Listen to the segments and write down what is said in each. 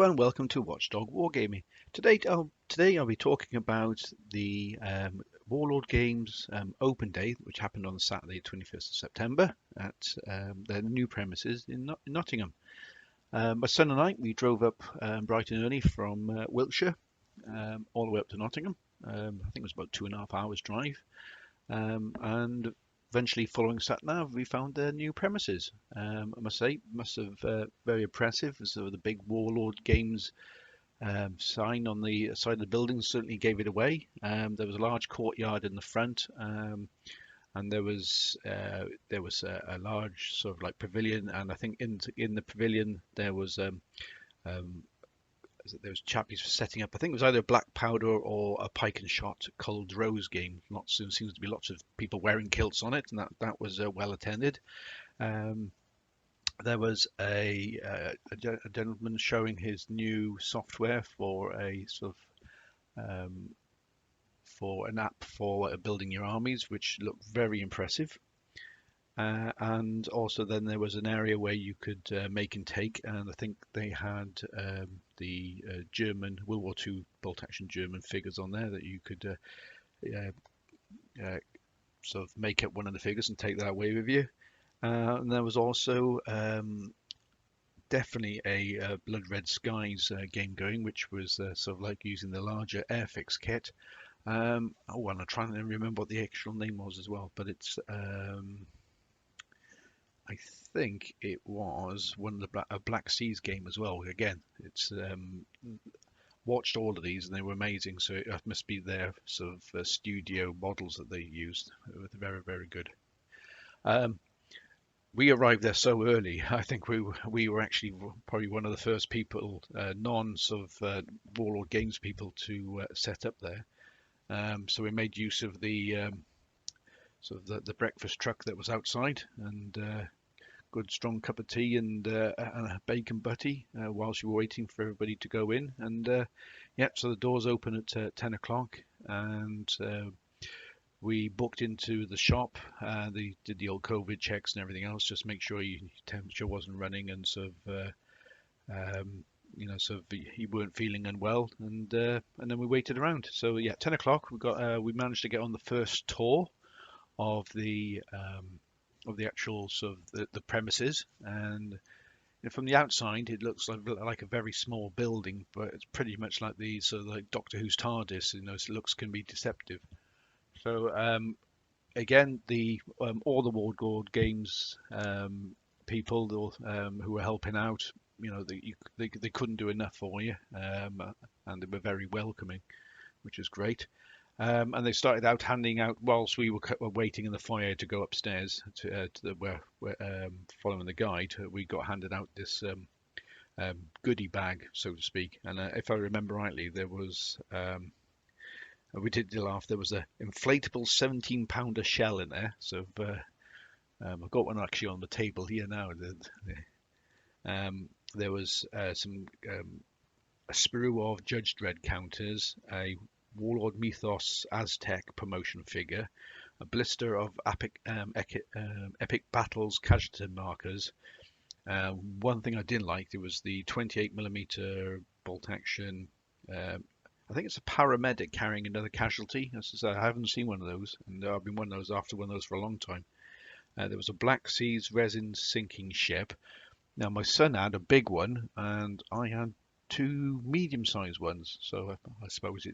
Hello and welcome to Watchdog Wargaming. Today I'll be talking about the Warlord Games Open Day, which happened on Saturday, 21st of September, at their new premises in Nottingham. My son and I, we drove up bright and early from Wiltshire, all the way up to Nottingham. I think it was about 2.5 hours drive, and eventually, following sat nav, we found their new premises. I must say, very impressive. So the big Warlord Games sign on the side of the building certainly gave it away. There was a large courtyard in the front, and there was a large sort of like pavilion. And I think in the pavilion um, there was chappies setting up. I think it was either a black powder or a pike and shot cold rose game. Seems to be lots of people wearing kilts on it, and that was well attended. Um, there was a gentleman showing his new software for a sort of for an app for building your armies, which looked very impressive. And also then there was an area where you could make and take, and I think they had the German World War II bolt action German figures on there that you could sort of make up one of the figures and take that away with you. And there was also definitely a Blood Red Skies game going, which was sort of like using the larger Airfix kit. And I'm trying to remember what the actual name was as well, but it's I think it was one of the Black Seas game as well. Again, it's watched all of these and they were amazing. So it must be their sort of studio models that they used. They were very, very good. We arrived there so early. I think we were actually probably one of the first people, non sort of Warlord Games people, to set up there. So we made use of the sort of the breakfast truck that was outside, and good strong cup of tea and a bacon butty whilst you were waiting for everybody to go in. And so the doors open at 10 o'clock, and we booked into the shop. They did the old COVID checks and everything else, just make sure your temperature wasn't running and sort of you weren't feeling unwell, and then we waited around. So yeah, 10 o'clock we managed to get on the first tour of the actual sort of the premises, and from the outside it looks like a very small building, but it's pretty much like the sort of like Doctor Who's TARDIS. Its looks can be deceptive. So again, all the Warlord Games people who were helping out, they couldn't do enough for you, and they were very welcoming, which is great. And they started out handing out whilst we were waiting in the foyer to go upstairs to where following the guide. We got handed out this goodie bag, so to speak. And if I remember rightly, there was we did laugh. There was an inflatable 17-pounder shell in there. So I've got one actually on the table here now. There was a sprue of Judge Dredd counters, a Warlord Mythos Aztec promotion figure, a blister of Epic Battles casualty markers. One thing I didn't like, there was the 28mm bolt action. I think it's a paramedic carrying another casualty. I haven't seen one of those, and I've been after one of those for a long time. There was a Black Seas resin sinking ship. Now my son had a big one, and I had two medium-sized ones. So I suppose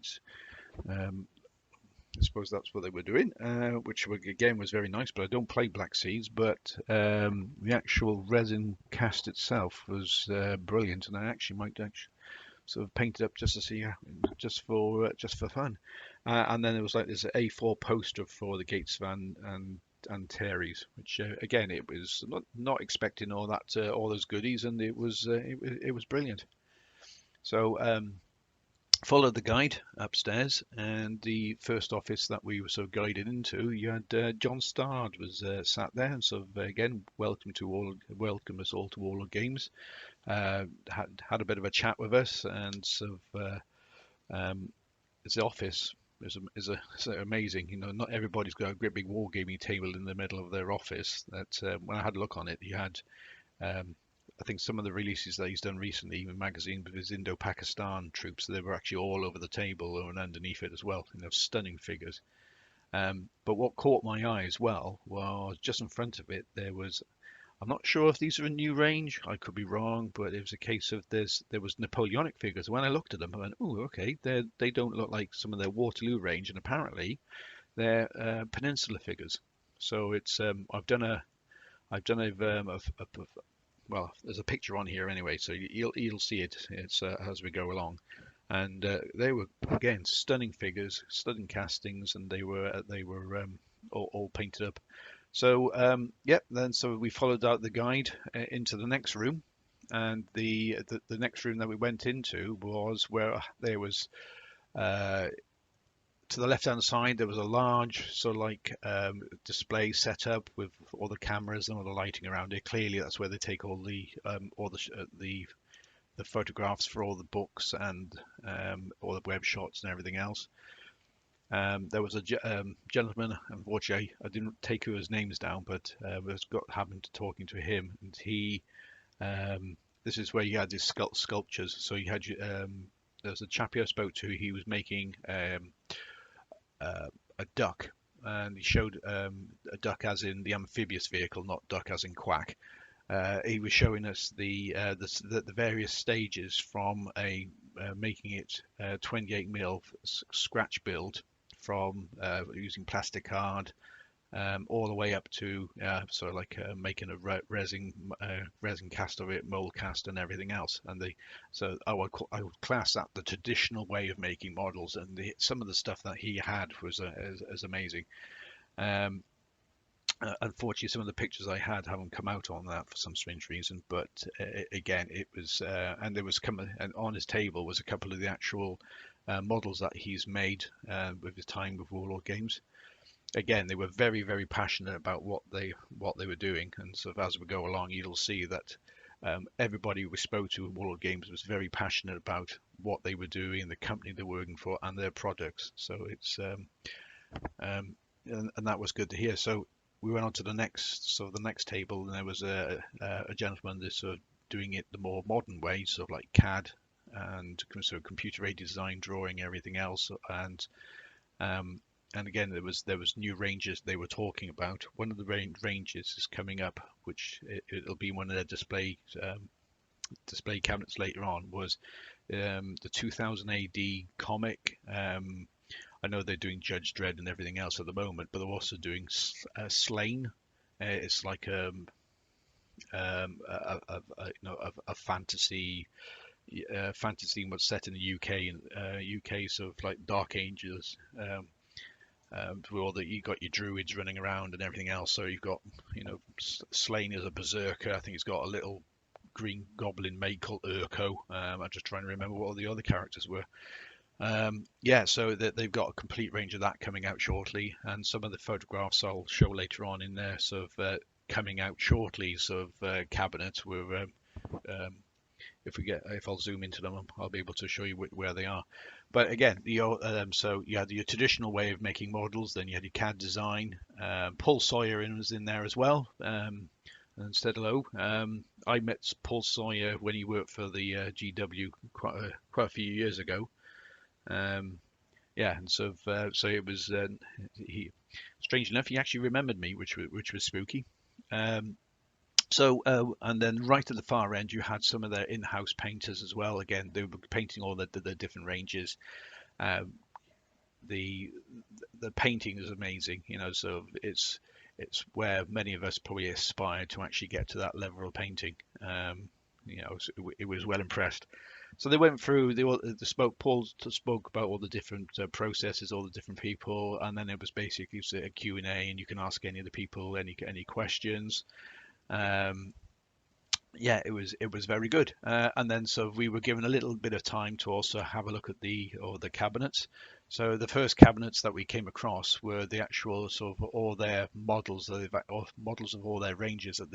that's what they were doing, which again was very nice. But I don't play Black Seas, but the actual resin cast itself was brilliant, and I actually might sort of paint it up just to see, just for fun. And then there was like this A4 poster for the Gates van and Terry's, which again, it was not expecting all those goodies, and it was brilliant. So followed the guide upstairs, and the first office that we were sort of guided into, you had John Stard was sat there, and sort of again welcome us all to Warlord Games. Had a bit of a chat with us, and sort of his office is amazing. Not everybody's got a great big wargaming table in the middle of their office. That when I had a look on it, you had I think some of the releases that he's done recently in magazine with his Indo-Pakistan troops, they were actually all over the table and underneath it as well. Stunning figures. But what caught my eye as well was just in front of it, there was, I'm not sure if these are a new range, I could be wrong, but it was a case of there was Napoleonic figures. When I looked at them, I went, oh, okay, they don't look like some of their Waterloo range, and apparently they're Peninsula figures. So it's well, there's a picture on here anyway, so you'll see it. It's as we go along, and they were again stunning figures, stunning castings, and they were all painted up. So yep, then so we followed out the guide into the next room, and the next room that we went into was where there was to the left-hand side, there was a large sort of like display set up with all the cameras and all the lighting around it. Clearly, that's where they take all the photographs for all the books and all the web shots and everything else. There was a gentleman, unfortunately, I didn't take who his names down, but happened to talking to him, and he, this is where you had his sculptures. So you had there was a chap I spoke to. He was making a duck, and he showed a duck as in the amphibious vehicle, not duck as in quack. He was showing us the various stages from making it 28 mil scratch build from using plastic card all the way up to sort of like making a resin cast of it, mold cast, and everything else. And so I would class that the traditional way of making models, and some of the stuff that he had was amazing. Unfortunately, some of the pictures I had haven't come out on that for some strange reason. But again, it was, and there was and on his table was a couple of the actual models that he's made with his time with Warlord Games. Again, they were very, very passionate about what they were doing, and so as we go along, you'll see that everybody we spoke to at Warlord Games was very passionate about what they were doing, the company they're working for, and their products. So it's and that was good to hear. So we went on to the next table, and there was a gentleman that's sort of doing it the more modern way, sort of like CAD and sort of computer-aided design, drawing, everything else, and again, there was new ranges they were talking about. One of the ranges is coming up, which it'll be one of their display cabinets later on. Was the 2000 AD comic. I know they're doing Judge Dredd and everything else at the moment, but they're also doing Slain. It's like a fantasy. Fantasy was set in the UK, and UK sort of like Dark Ages. Where you got your druids running around and everything else. So you've got, Slain as a berserker. I think he's got a little green goblin mate called Urko. I'm just trying to remember what all the other characters were. So they've got a complete range of that coming out shortly, and some of the photographs I'll show later on in there, sort of coming out shortly, sort of cabinets where if I'll zoom into them, I'll be able to show you where they are. But again, so you had your traditional way of making models, then you had your CAD design. Paul Sawyer was in there as well, and said hello. I met Paul Sawyer when he worked for the GW quite a few years ago. And so it was. Strange enough, he actually remembered me, which was spooky. And then right at the far end, you had some of their in-house painters as well. Again, they were painting all the different ranges. The painting is amazing, so it's where many of us probably aspire to actually get to that level of painting. It was well impressed. So they went through. Paul spoke about all the different processes, all the different people, and then it was basically a Q&A, and you can ask any of the people any questions. It was very good. And then so we were given a little bit of time to also have a look at the cabinets. So the first cabinets that we came across were the actual sort of all their models, models of all their ranges that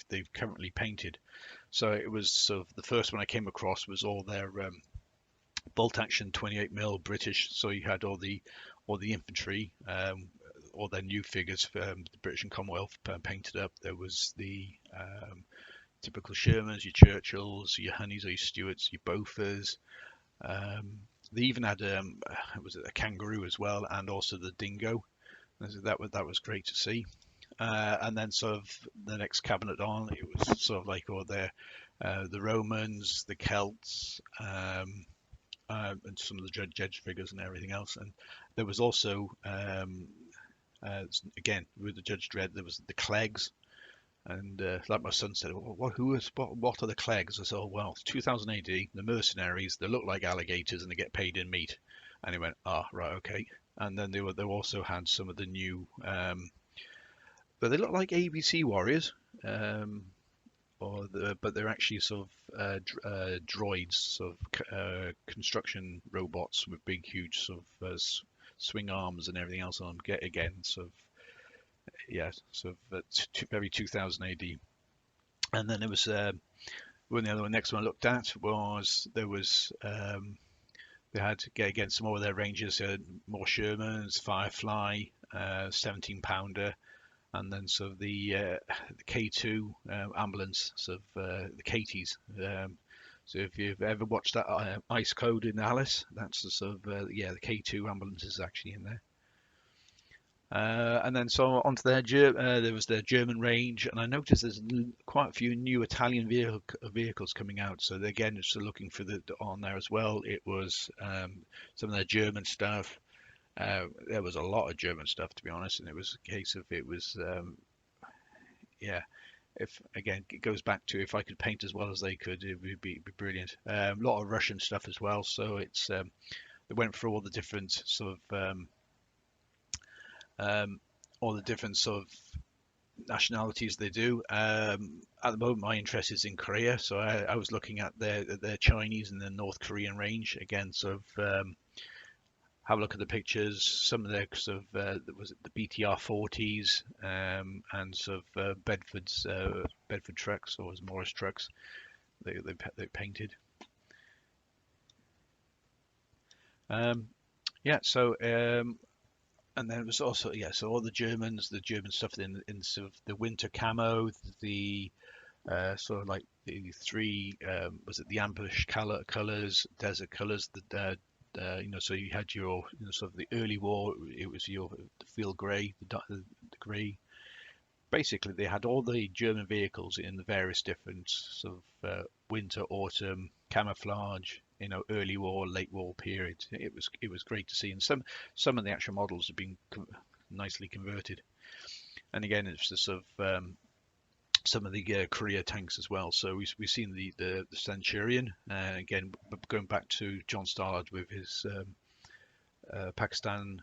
they've currently painted. So it was sort of the first one I came across was all their bolt action 28 mil British. So you had all the infantry, all their new figures, the British and Commonwealth painted up. There was the typical Shermans, your Churchills, your Honeys or your Stuarts, your Beauforts. They even had was it a kangaroo as well, and also the dingo. That was great to see. And then sort of the next cabinet on, it was sort of like all the Romans, the Celts, and some of the judge figures and everything else. And there was also again with the Judge Dredd, there was the Clegs. And like my son said, what are the Clegs? I said, oh, well, 2000 AD, the mercenaries, they look like alligators and they get paid in meat. And he went, right, okay. And then they also had some of the new, but they look like ABC warriors, but they're actually sort of droids, sort of construction robots with big, huge sort of swing arms and everything else on them. Again, sort of, yeah, sort of very 2000 AD. And then there was when the next one I looked at was they had again some more of their rangers, more Shermans, Firefly, 17 pounder, and then sort of the K2 ambulance, sort of the Katies. So if you've ever watched that Ice Code in Alice, that's the sort of the K2 ambulance is actually in there. And then so onto there was their German range, and I noticed there's quite a few new Italian vehicles coming out. So again, just looking for on there as well. It was some of their German stuff. There was a lot of German stuff, to be honest, and it was a case of if again it goes back to if I could paint as well as they could, it would be brilliant. A lot of Russian stuff as well. So it's they went through all the different sort of all the different sort of nationalities they do. At the moment, my interest is in Korea, so I was looking at their Chinese and their North Korean range again. Sort of have a look at the pictures. Some of their sort of was it the BTR 40s and sort of Bedford trucks, or was Morris trucks they painted. And then it was also so all the German stuff in sort of the winter camo, the sort of like the three was it the ambush colors, desert colors, so you had your sort of the early war, it was your the field grey, the grey. Basically, they had all the German vehicles in the various different sort of winter, autumn, camouflage, early war, late war periods. It was great to see, and some of the actual models have been nicely converted. And again, it's the sort of some of the Korea tanks as well. So we've seen the Centurion. Again, going back to John Stallard with his Indo-Pakistan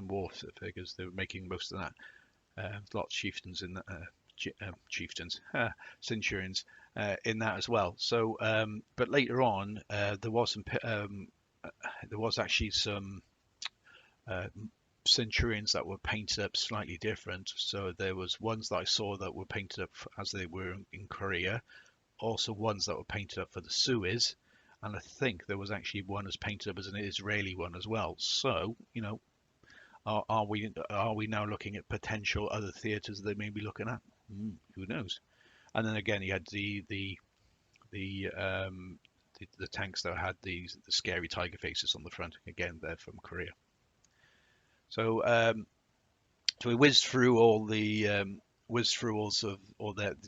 war figures, they were making most of that. A lot of chieftains in that, centurions in that as well. So, but later on, there was actually some centurions that were painted up slightly different. So there was ones that I saw that were painted up as they were in Korea, also ones that were painted up for the Suez, and I think there was actually one was painted up as an Israeli one as well. So are we now looking at potential other theatres they may be looking at? Who knows? And then again, you had the tanks that had the scary tiger faces on the front. Again, they're from Korea. So so we whizzed through all their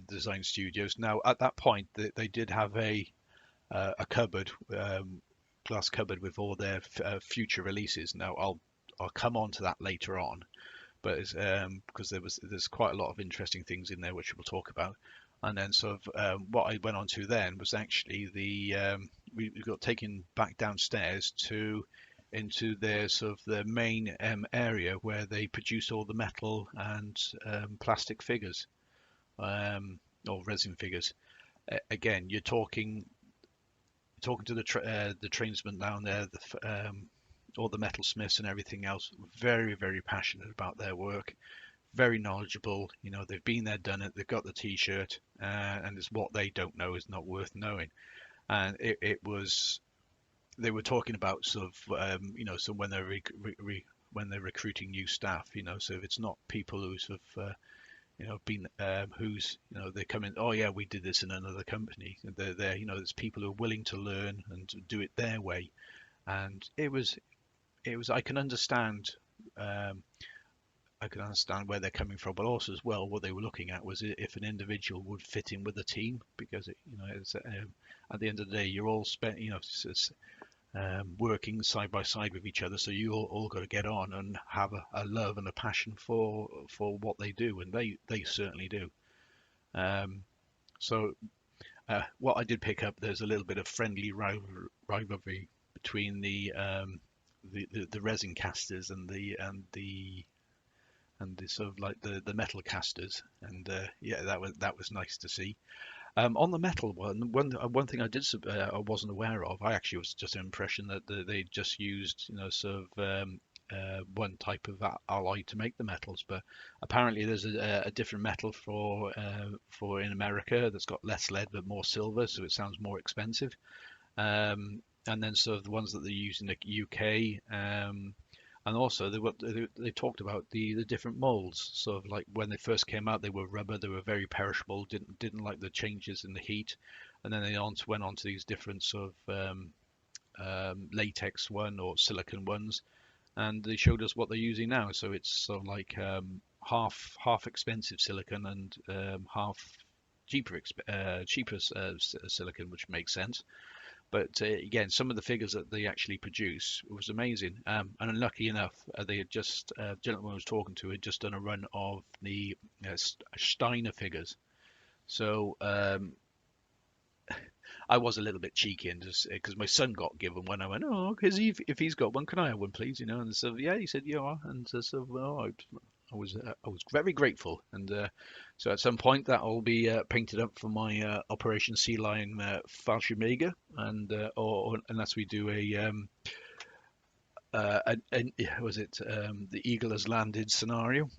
design studios. Now at that point, they did have a cupboard, glass cupboard with all their future releases. Now I'll come on to that later on, but because there's quite a lot of interesting things in there which we'll talk about. And then sort of what I went on to then was actually we got taken back downstairs into their sort of the main area where they produce all the metal and plastic figures, or resin figures. Again, you're talking to the tradesmen down there, all the metalsmiths and everything else, very, very passionate about their work, very knowledgeable. They've been there, done it, they've got the t-shirt, and it's what they don't know is not worth knowing. And they were talking about sort of, so when they're when they're recruiting new staff. So if it's not people who sort of been who's they come in, oh yeah, we did this in another company. They're there, there's people who are willing to learn and to do it their way. And it was I can understand. I can understand where they're coming from, but also as well, what they were looking at was if an individual would fit in with the team, because it's, at the end of the day, you're all spent, working side by side with each other, so you all got to get on and have a love and a passion for what they do, and they certainly do. Um, so what I did pick up, there's a little bit of friendly rivalry between the resin casters and the sort of like the metal casters, and yeah, that was nice to see. On the metal one thing I wasn't aware of. I actually was just an impression that they just used sort of one type of alloy to make the metals, but apparently there's a different metal for in America that's got less lead but more silver, so it sounds more expensive. And then sort of the ones that they use in the UK. And also they talked about the different molds. Sort of like when they first came out, they were rubber, they were very perishable, didn't like the changes in the heat, and then they went on to these different sort of latex one or silicon ones, and they showed us what they're using now. So it's sort of like half expensive silicon and half cheaper silicon, which makes sense. But again, some of the figures that they actually produce was amazing. And lucky enough, they had just gentleman I was talking to had just done a run of the Steiner figures. So I was a little bit cheeky and just because my son got given one, I went, oh, because if he's got one, can I have one, please? And so yeah, he said yeah, and so well, I was very grateful, and so at some point that'll be painted up for my Operation Sea Lion Fallschirmjäger, and or unless we do was it the Eagle has landed scenario.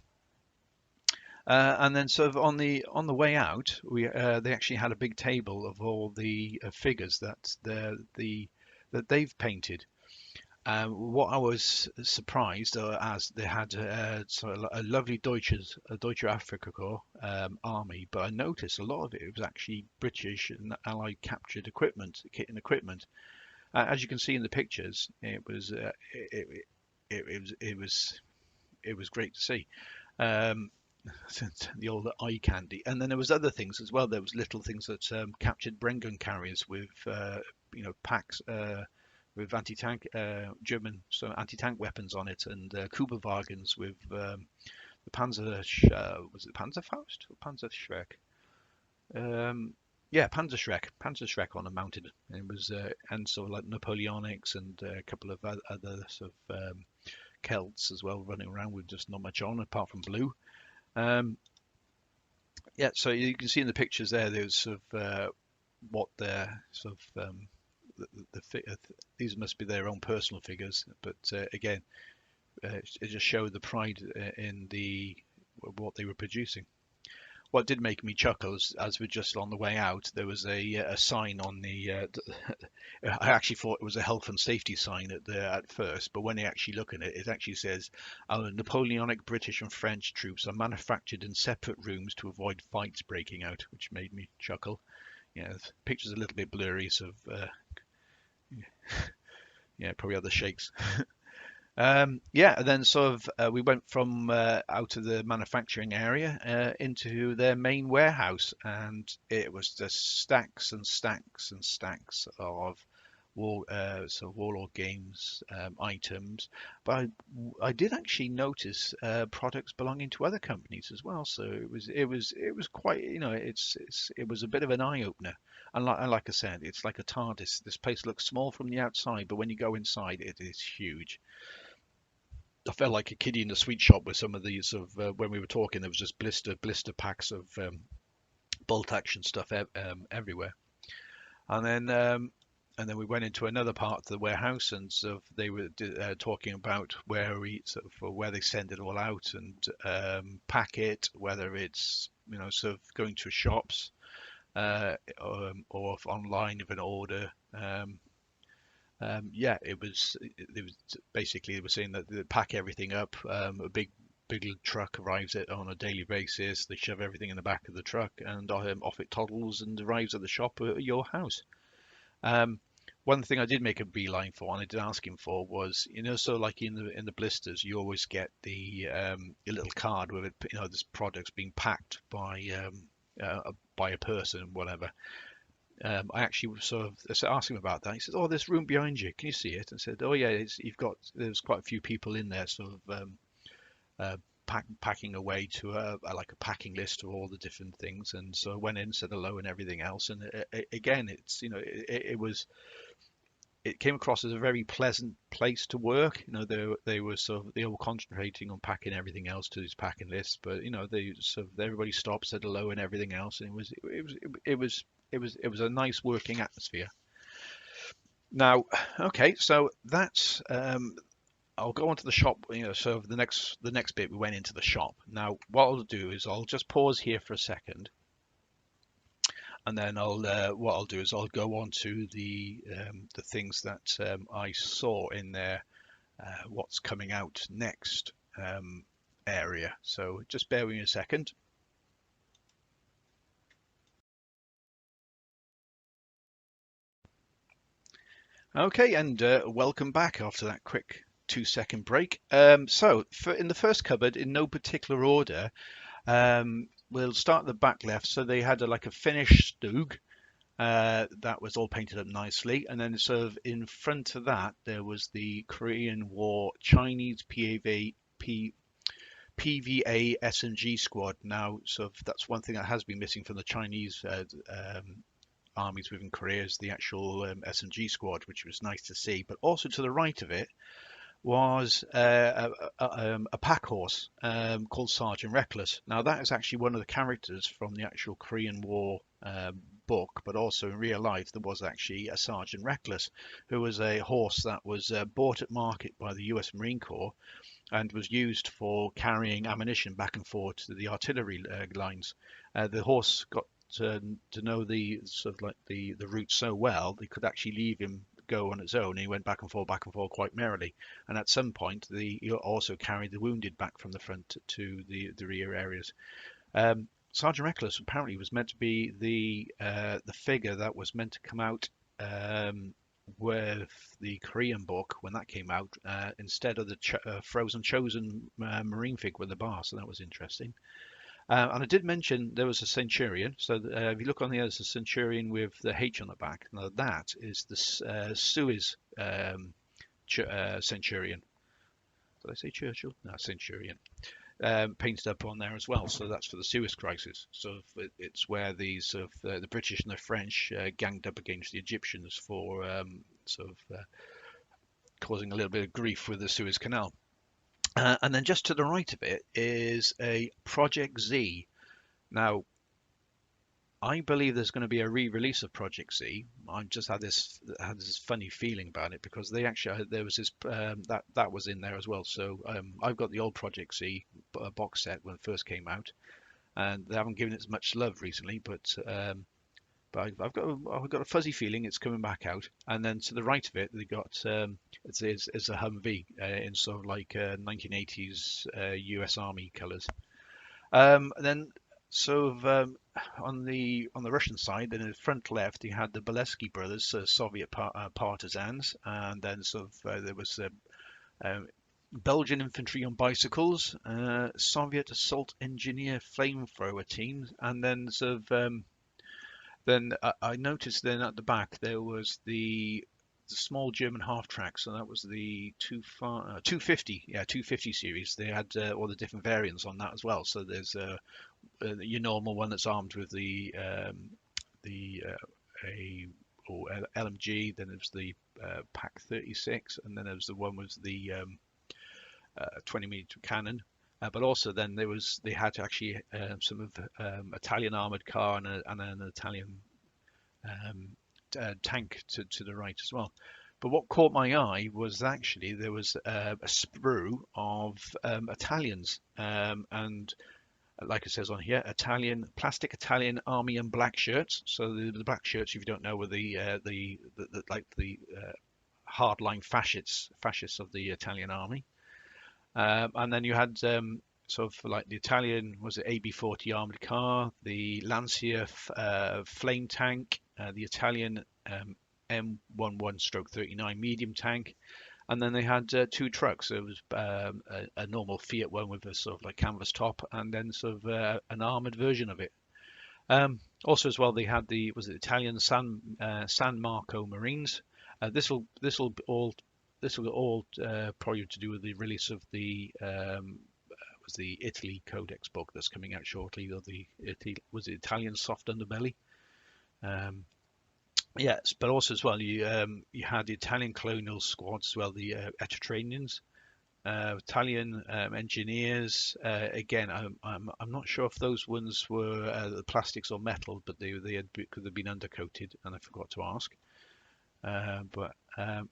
And then sort of on the way out, they actually had a big table of all the figures that that they've painted. What I was surprised as they had sort of a lovely Deutsche Afrika Korps army, but I noticed a lot of it was actually British and Allied captured equipment, kit and equipment. As you can see in the pictures, it was great to see. Um, the old eye candy, and then there was other things as well. There was little things that captured Bren gun carriers with packs with anti-tank German anti-tank weapons on it, and Kuberwagens with the Panzer was it Panzerfaust or Panzerschreck? Yeah, Panzerschreck on a mounted. It was and sort of like Napoleonics and a couple of other sort of Celts as well, running around with just not much on apart from blue. Yeah, so you can see in the pictures there's sort of what their sort of these must be their own personal figures, but again, it just showed the pride in what they were producing. What did make me chuckle as we're just on the way out, there was a sign on the. I actually thought it was a health and safety sign at first, but when you actually look at it, it actually says, "Our Napoleonic British and French troops are manufactured in separate rooms to avoid fights breaking out," which made me chuckle. Yeah, the picture's a little bit blurry, so yeah, probably other shakes. Yeah, and then sort of we went from out of the manufacturing area into their main warehouse, and it was just stacks and stacks and stacks of Warlord Games items. But I did actually notice products belonging to other companies as well. So it was quite it was a bit of an eye opener. And like I said, it's like a TARDIS. This place looks small from the outside, but when you go inside, it is huge. I felt like a kiddie in the sweet shop with some of these when we were talking. There was just blister packs of bolt action stuff everywhere, and then we went into another part of the warehouse, and so they were talking about where they send it all out and pack it, whether it's sort of going to shops or online if an order. Yeah, it was basically they were saying that they pack everything up. A big truck arrives on a daily basis. They shove everything in the back of the truck, and off it toddles and arrives at the shop at your house. Um, One thing I did make a beeline for, and I did ask him for, was so like in the blisters, you always get the a little card with it, this product's being packed by a person, whatever. I actually was sort of asked him about that. He said, "Oh, this room behind you. Can you see it?" And said, "Oh yeah, there's quite a few people in there, sort of uh, packing away to like a packing list of all the different things." And so I went in, said hello, and everything else. And again, it came across as a very pleasant place to work. They were concentrating on packing everything else to this packing list, but everybody stopped, said hello, and everything else, and it was a nice working atmosphere. Now, okay, so that's I'll go on to the shop. So the next bit we went into the shop. Now, what I'll do is I'll just pause here for a second, and then what I'll do is I'll go on to the things that I saw in there, what's coming out next area. So just bear with me a second. Okay, and welcome back after that quick 2-second break. In the first cupboard, in no particular order, we'll start at the back left. So they had like a Finnish Stug that was all painted up nicely, and then sort of in front of that there was the Korean War Chinese PVA SMG squad. Now, so that's one thing that has been missing from the Chinese armies within Korea is the actual SMG squad, which was nice to see. But also to the right of it was a pack horse called Sergeant Reckless. Now that is actually one of the characters from the actual Korean War book, but also in real life there was actually a Sergeant Reckless, who was a horse that was bought at market by the US Marine Corps and was used for carrying ammunition back and forth to the artillery lines. The horse got to know the sort of like the route so well they could actually leave him go on its own. He went back and forth quite merrily, and at some point he also carried the wounded back from the front to the rear areas. Sergeant Reckless apparently was meant to be the figure that was meant to come out with the Korean book when that came out, instead of the Frozen Chosen Marine figure with the bar. So that was interesting. And I did mention there was a Centurion. So if you look on the other, there's a Centurion with the H on the back. Now that is the Suez Centurion. Did I say Churchill? No, Centurion. Painted up on there as well. So that's for the Suez Crisis. So it's where the British and the French ganged up against the Egyptians for causing a little bit of grief with the Suez Canal. And then just to the right of it is a Project Z. Now, I believe there's going to be a re-release of Project Z. I've just had this funny feeling about it because there was this that was in there as well. So I've got the old Project Z box set when it first came out, and they haven't given it as much love recently. But I've got a fuzzy feeling it's coming back out. And then to the right of it, they got it's a Humvee in sort of like 1980s US Army colours. And then on the Russian side, then in the front left, you had the Bolesky brothers, Soviet partisans, and then there was Belgian infantry on bicycles, Soviet assault engineer flamethrower teams, and then then I noticed then at the back there was the small German half track, so that was the 250, 250 series. They had all the different variants on that as well. So there's your normal one that's armed with the LMG. Then there's the Pack 36, and then there's the one with the 20mm cannon. But also then they had actually some of Italian armored car and an Italian tank to the right as well. But what caught my eye was actually there was a sprue of Italians, and like it says on here, plastic Italian army and black shirts. So the black shirts, if you don't know, were the hardline fascists of the Italian army. And then you had sort of like the Italian, was it AB-40 armored car, the Lancia flame tank, the Italian M11/39 medium tank, and then they had two trucks. It was a normal Fiat one with a sort of like canvas top, and then sort of an armored version of it. Also as well, they had the Italian San Marco Marines. This will all probably to do with the release of the was the Italy Codex book that's coming out shortly, or was it Italian soft underbelly. Yes, but also as well, you had the Italian colonial squads as well, the Etruscanians, Italian engineers. Again, I'm not sure if those ones were the plastics or metal, but could have been undercoated, and I forgot to ask.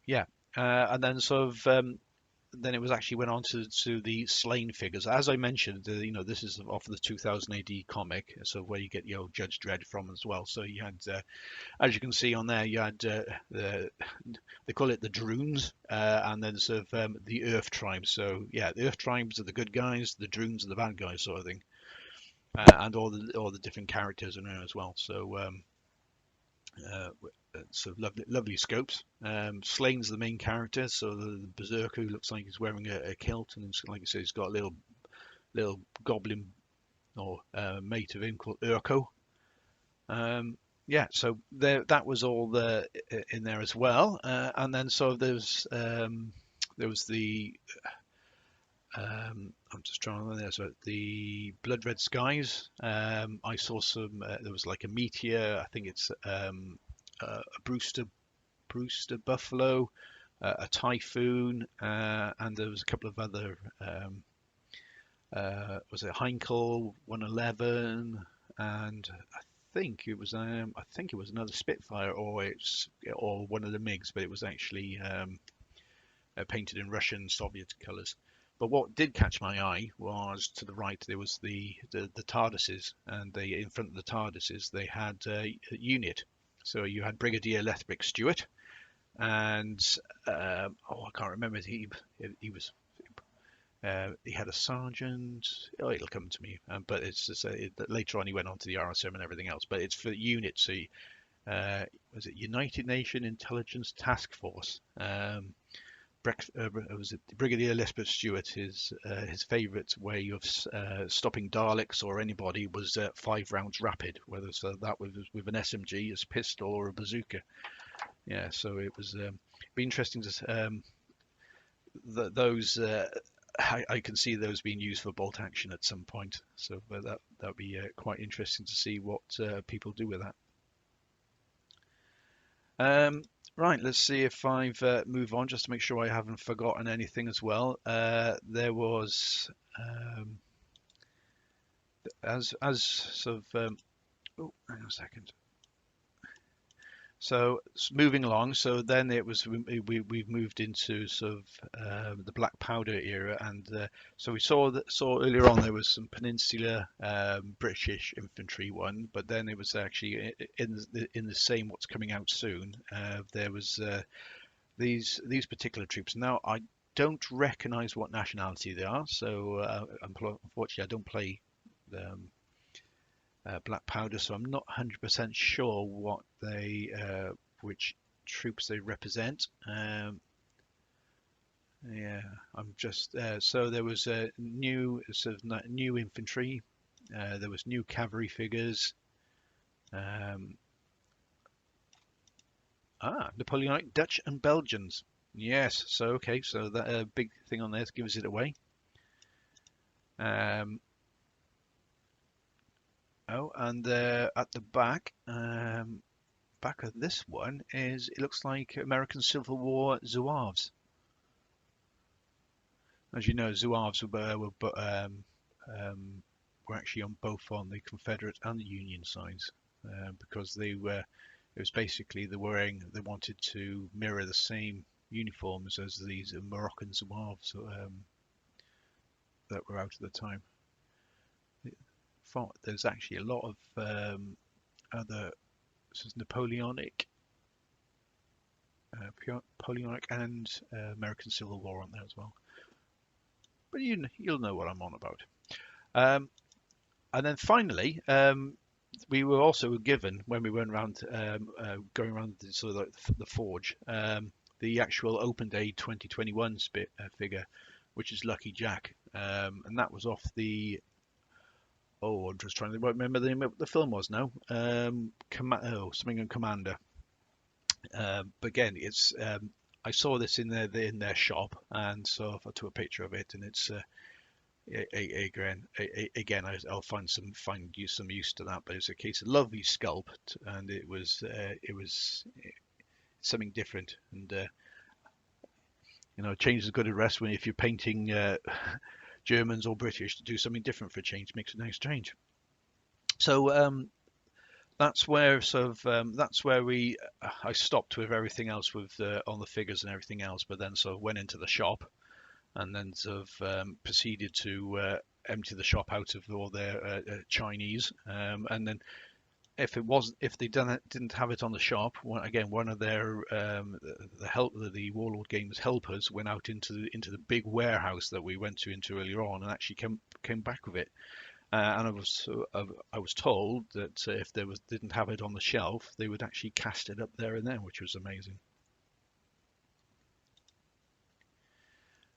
Yeah, and then sort of then it was actually went on to the slain figures. As I mentioned, this is off the 2000 AD comic, so where you get Judge Dredd from as well. So you had, as you can see on there, you had they call it the Droons, and then sort of the Earth tribes. So yeah, the Earth tribes are the good guys, the Droons are the bad guys, sort of thing, and all the different characters in there as well. So sort of lovely scopes. Slane's the main character, so the berserker who looks like he's wearing a kilt, and like I said, he's got a little goblin or mate of him called Urko. Yeah, so that was all in there as well, and then so there was the I'm just trying to remember there. So the Blood Red Skies. I saw some. There was like a meteor. I think it's a Brewster Buffalo, a Typhoon, and there was a couple of other. Was it Heinkel 111, and I think it was another Spitfire, or one of the MiGs, but it was actually painted in Russian Soviet colours. But what did catch my eye was to the right there was the TARDISes, and in front of the TARDISes they had a unit. So you had Brigadier Lethbridge Stewart, and I can't remember. He had a sergeant. Oh, it'll come to me. But it's just, later on he went on to the RSM and everything else. But it's for units. So was it United Nations Intelligence Task Force? Was it Brigadier Lethbridge Stewart? His favourite way of stopping Daleks or anybody was 5 rounds rapid, whether that was with an SMG, a pistol, or a bazooka. Yeah, so it was be interesting to those. I can see those being used for bolt action at some point. So that would be quite interesting to see what people do with that. Right, let's see if I've move on just to make sure I haven't forgotten anything as well. There was as sort of oh, hang on a second. So moving along, so then it was we've moved into sort of the black powder era, and so we saw earlier on there was some peninsular British infantry one, but then it was actually in the same what's coming out soon. There was these particular troops. Now I don't recognise what nationality they are, so unfortunately I don't play black powder, so I'm not 100% sure what which troops they represent. Yeah, I'm just so there was new infantry, there was new cavalry figures. Napoleonic Dutch and Belgians. Yes, so okay, so that big thing on there gives it away. And at the back of this one it looks like American Civil War Zouaves. As you know, Zouaves were actually on both on the Confederate and the Union sides, because it was basically they wanted to mirror the same uniforms as these Moroccan Zouaves that were out at the time. There's actually a lot of other Napoleonic Napoleonic and American Civil War on there as well. But you'll know what I'm on about. Um, and then finally, we were also given when we went around going around the, sort of like the forge, the actual Open Day 2021 figure, which is Lucky Jack, and that was off the. Oh, I'm just trying to remember the name of the film was now. Something on Commander. But again, it's I saw this in their shop, and so I took a picture of it, and it's again, I'll find some use to that. But it's a case of lovely sculpt, and it was something different, and change is good at rest when if you're painting Germans or British, to do something different for a change makes a nice change. So that's where I stopped with everything else with on the figures and everything else, but then sort of went into the shop and then sort of proceeded to empty the shop out of all their Chinese, and then if they didn't have it on the shop, one of their the Warlord Games helpers went out into the big warehouse that we went into earlier on and actually came back with it. And I was told that if didn't have it on the shelf, they would actually cast it up there and then, which was amazing.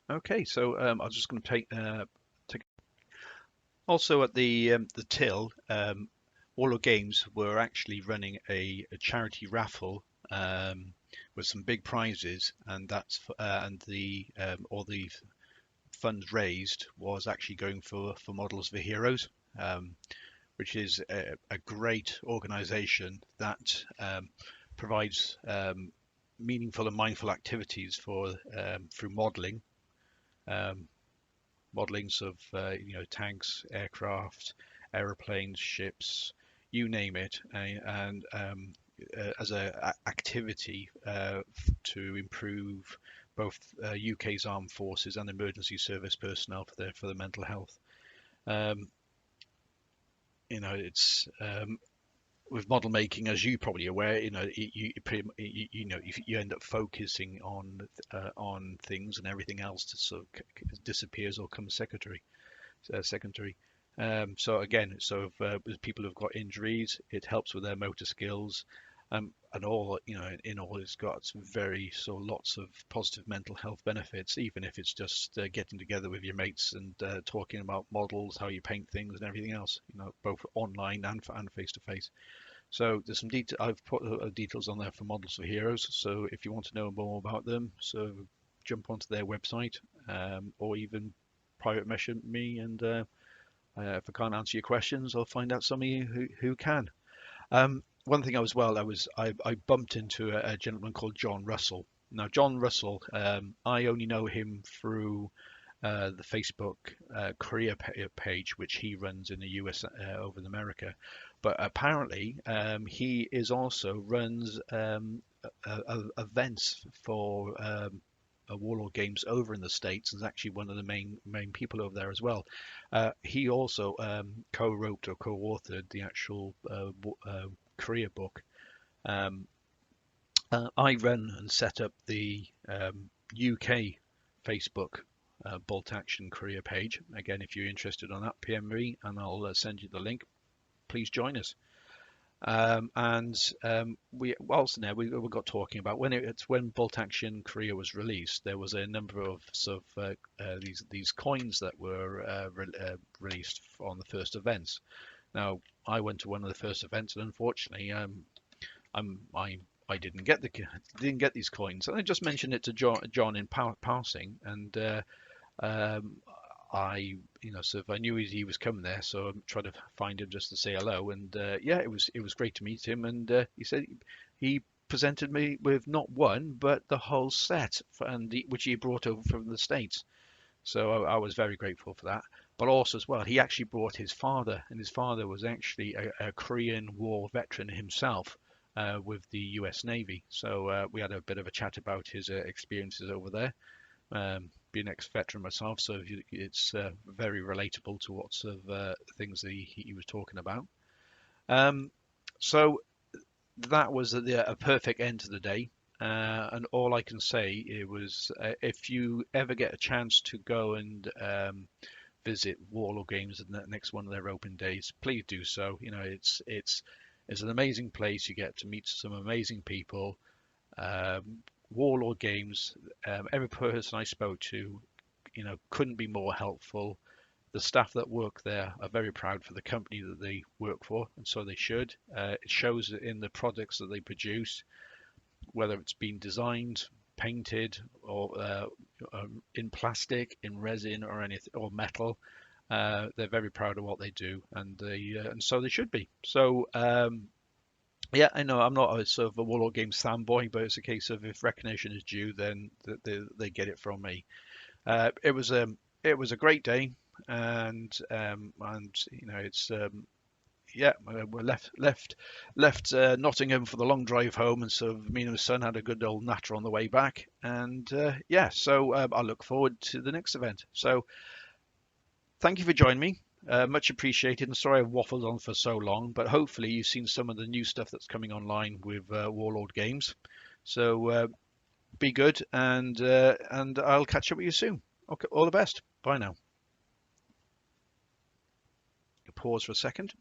Okay, so I'm just going to take also at the till. Warlord Games were actually running a charity raffle with some big prizes, and all the funds raised was actually going for Models for Heroes, which is a great organisation that provides meaningful and mindful activities through modelling, modelings of tanks, aircraft, aeroplanes, ships, you name it, and as a activity to improve both UK's armed forces and emergency service personnel for their mental health. It's with model making, as you probably aware, you end up focusing on things, and everything else sort of disappears or comes secondary. So again, with people who've got injuries, it helps with their motor skills, and all in all, it's got lots of positive mental health benefits, even if it's just getting together with your mates and talking about models, how you paint things, and everything else. Both online and face to face. So there's some detail. I've put details on there for Models for Heroes. So if you want to know more about them, so jump onto their website, or even private message me, and if I can't answer your questions, I'll find out some of you who can. One thing I bumped into a gentleman called John Russell. Now, John Russell, I only know him through the Facebook career page, which he runs in the US over in America. But apparently, he also runs events for Warlord Games over in the States, and is actually one of the main people over there as well. He also co-wrote or co-authored the actual career book. I run and set up the UK Facebook Bolt Action career page. Again, if you're interested on that, PM me and I'll send you the link. Please join us. We got talking about when Bolt Action Korea was released. There was a number of these coins that were released on the first events. Now, I went to one of the first events, and unfortunately, I didn't get these coins. And I just mentioned it to John in passing, and I knew he was coming there, so I tried to find him just to say hello. And it was great to meet him. And he said he presented me with not one but the whole set, which he brought over from the States. So I was very grateful for that. But also as well, he actually brought his father, and his father was actually a Korean War veteran himself with the US Navy. So we had a bit of a chat about his experiences over there. Being ex-veteran myself, so it's very relatable to what sort of things that he was talking about. So that was a perfect end to the day. and all I can say it was if you ever get a chance to go and visit Warlord Games at the next one of their open days, please do so. You know, it's an amazing place. You get to meet some amazing people. Um, Warlord Games, every person I spoke to, you know, couldn't be more helpful. The staff that work there are very proud for the company that they work for, and so they should. It shows in the products that they produce, whether it's been designed, painted, or in plastic, in resin, or anything, or metal. They're very proud of what they do, and so they should be. So yeah, I know I'm not a sort of a Warlord Games fanboy, but it's a case of if recognition is due, then they get it from me. It was a great day, and you know it's yeah, we left Nottingham for the long drive home, and so me and my son had a good old natter on the way back, and yeah, so I look forward to the next event. So thank you for joining me. Much appreciated, and sorry I've waffled on for so long, but hopefully you've seen some of the new stuff that's coming online with Warlord Games. So be good, and I'll catch up with you soon. Okay, all the best. Bye now. Pause for a second.